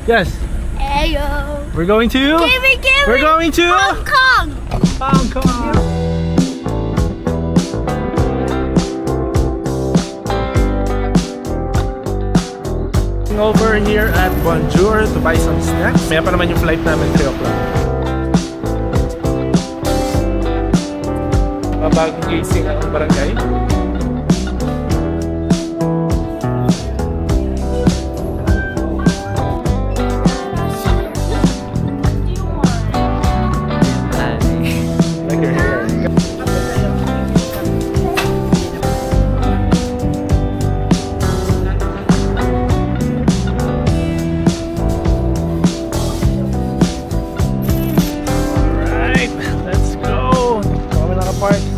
Yes. Ayo. We're going to. We're going to Hong Kong. Hong Kong. Over here at Bonjour to buy some snacks. Maya pa naman yung flight namin 3 o'clock. Mabagong gising ang barangay.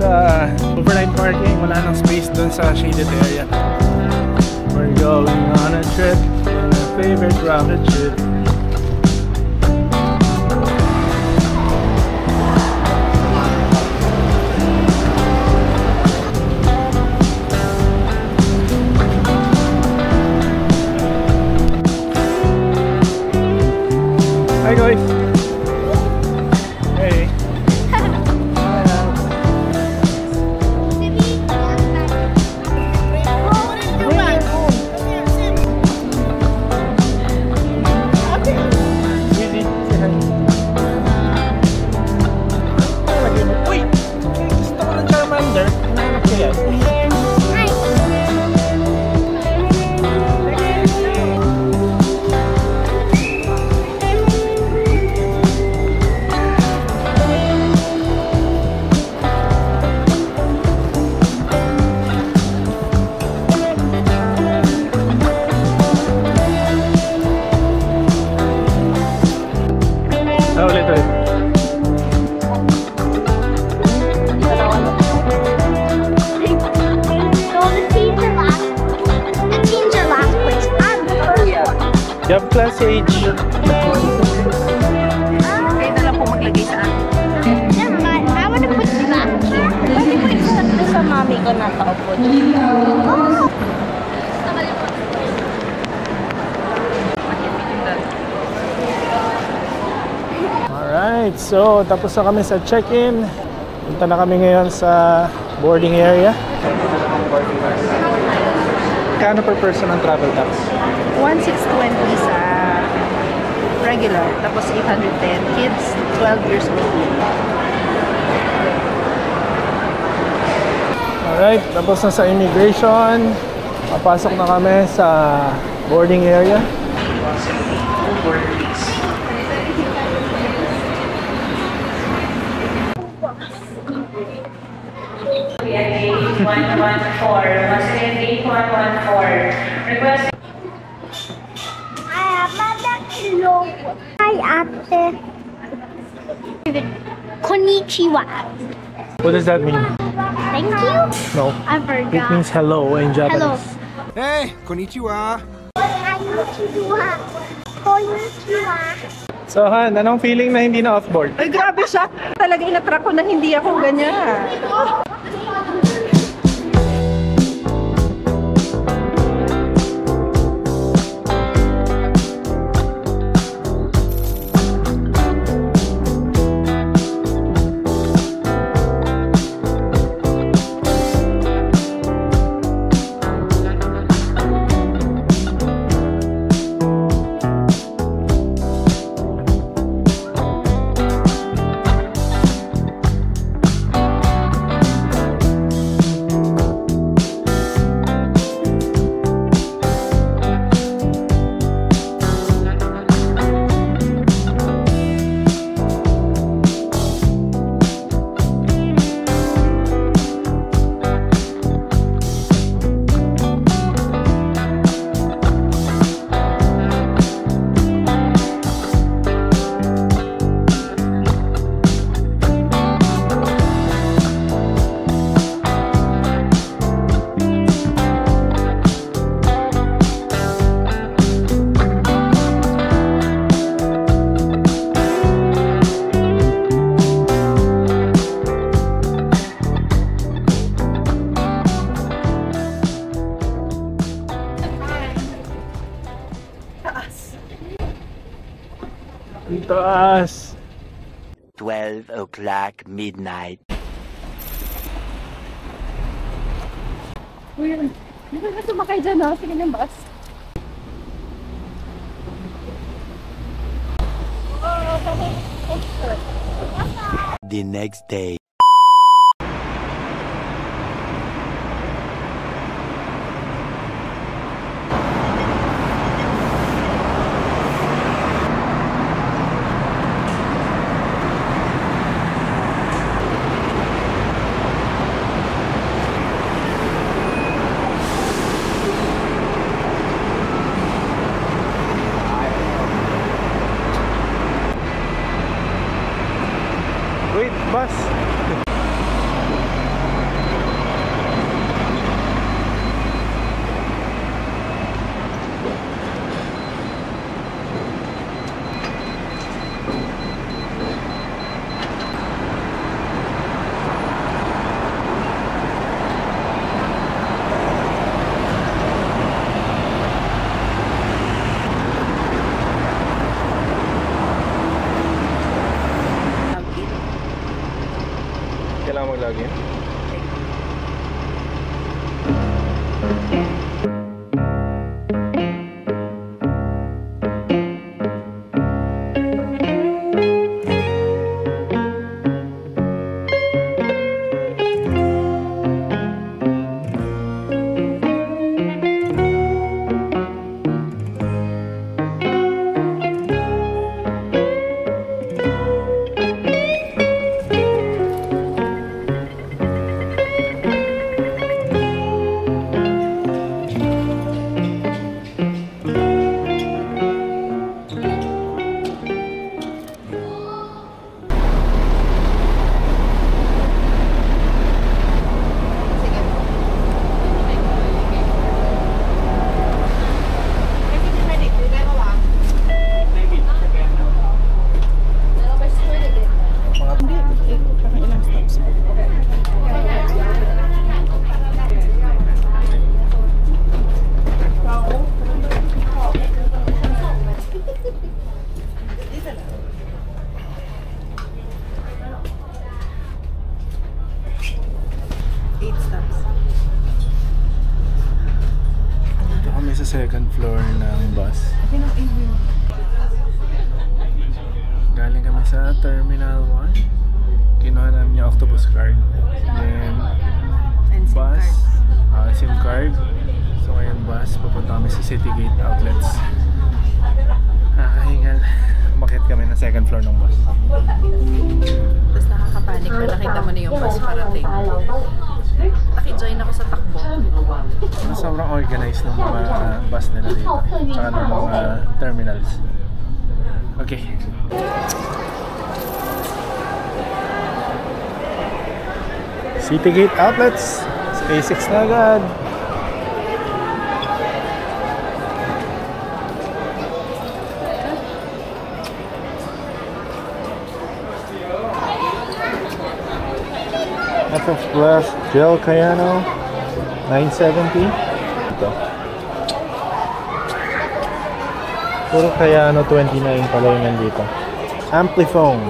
Overnight parking, wala nang space dun sa shaded area. We're going on a trip in a favorite rounded trip. Hi guys! Hey! You have class H. Kayo na lang po maglagay sa akin. I want to put it back here. Pwede po isa sa mami ko na kaupo dito. Alright, so tapos na kami sa check-in. Punta na kami ngayon sa boarding area. Kano per person ang travel tax? 1,620 sa regular, tapos 810. Kids, 12 years old. Alright, tapos na sa immigration. Papasok na kami sa boarding area. Gate 114. Once again, gate 114. Request. Hi, Ate. Konnichiwa. What does that mean? Thank you. No. I It forgot. means hello in Hello. Japanese. Hey, konnichiwa. Konnichiwa. Konnichiwa. So Han, anong feeling na hindi na off-board? Ay, grabe siya. Talaga inatrack ko na hindi ako ganyan. Taas. 12 o'clock midnight. Uy, hindi na sumakay dyan, no? Sige ng bus. The next day. Wait, bus. Kailangan mag-login? Sa second floor ng bus. Galing kami sa Terminal 1. Kinuha namin yung Octopus card. Then bus, SIM card. So ngayon bus, papunta kami sa Citygate Outlets. Nakakahingal. Umakyat kami na second floor ng bus. Tapos nakakapanik na nakita mo na yung bus parating. Naki-join ako sa takbo. Sobrang organized ng mga bus nila dito. Tsaka ng mga terminals. Okay. Citygate Outlets. A6 na agad. FF Plus Gel Cayano 970. Ito. Puro Cayano 29 pala yung nandito. Amplifone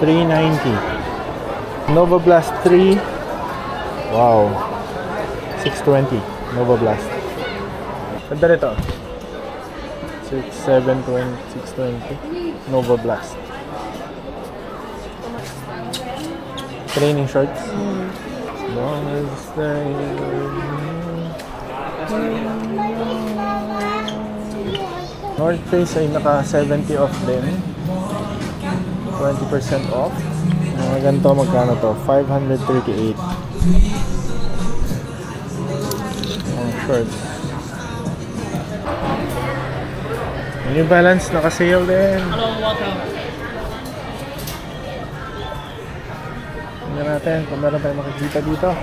390. Nova Blast 3. Wow. 620. Nova Blast. Ganda nito. 620. Nova Blast. Training shorts. North Face ay naka 70 off din. 20% off. Mga ganito magkano to? 538. Ang shorts. New Balance naka sale din. Tingnan natin kung meron tayong makikita dito.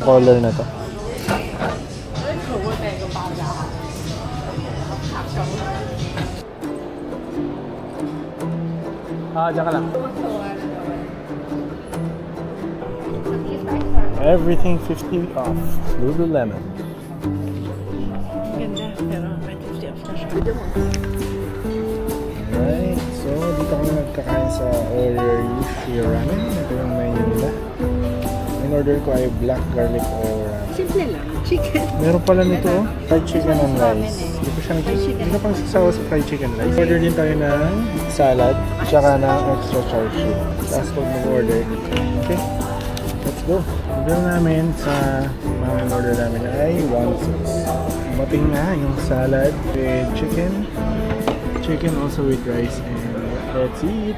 Color na to. Diyan ka lang. Everything 50 off. Lululemon. Ganda, pero may 50 off na siya. Alright, so dito kami nagkakain sa Order Yushi Ramen. Ito yung menu nila. In order ko ay black garlic or Simple lang. Chicken. meron pala nito, oh, fried chicken and rice. Hindi ko siya hindi ko pang sasawa sa fried chicken and rice. Order din tayo ng salad, tsaka ng extra charge sheet. Tapos pag mag-order. Okay, let's go. Order namin sa mga order namin ay 1 Mating na yung salad with chicken. Chicken also with rice, and let's eat.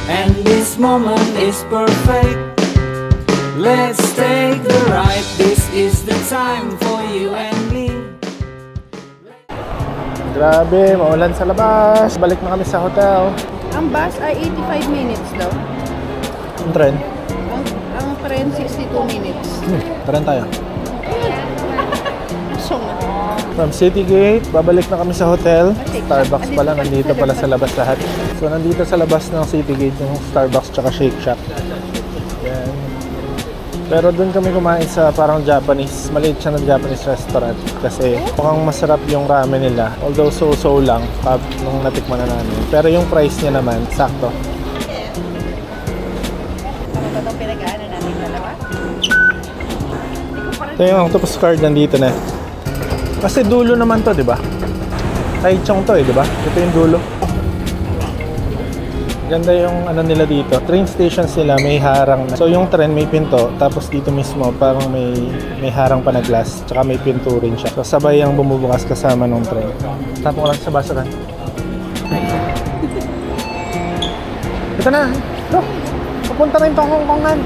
And this moment is perfect. Let's take the ride. This is the time for you and me. Grabe, maulan sa labas. Balik na kami sa hotel. Ang bus ay 85 minutes daw. Ang tren. Ang tren 62 minutes. Tren tayo. So nga. From City Gate, babalik na kami sa hotel. Starbucks pala, nandito pala sa labas lahat. So nandito sa labas ng City Gate yung Starbucks tsaka Shake Shack. Yan. Pero doon kami kumain sa parang Japanese, maliit siya na Japanese restaurant. Kasi mukhang masarap yung ramen nila. Although so-so lang nung natikman na namin. Pero yung price niya naman, sakto. Ano ba itong pinag-aanan natin dalawa? Ito yung octopus card nandito na. Kasi dulo naman to, di ba? Taichung to eh, di ba? Ito yung dulo. Ganda yung ano nila dito. Train stations nila may harang na. So yung tren may pinto, tapos dito mismo parang may harang pa na glass, tsaka may pinto rin siya. So sabay ang bumubukas kasama ng tren. Tapos ko lang sa basuran. Ito na. Look, papunta rin tong Hong Kongan.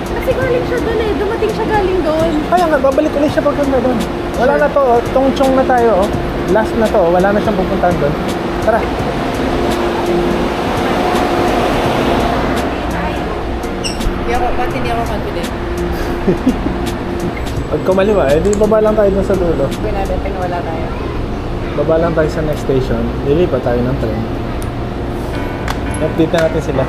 Kasi galing siya doon eh. Dumating siya galing doon. Kaya nga, babalik ulit siya pagpunta doon. Wala na to, oh. Tongchong na tayo. Oh. Last na to, wala na siyang pupuntahan doon. Tara. Ba't hindi ako confident? Pag kumaliwa, di baba lang tayo dun sa dulo. Pinadating wala tayo. Baba lang tayo sa next station. Lilipat tayo ng tren. Update na natin sila.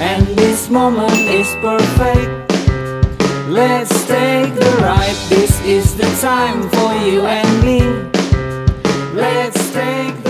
And this moment is perfect. Let's take the ride. This is the time for you and me. Let's take the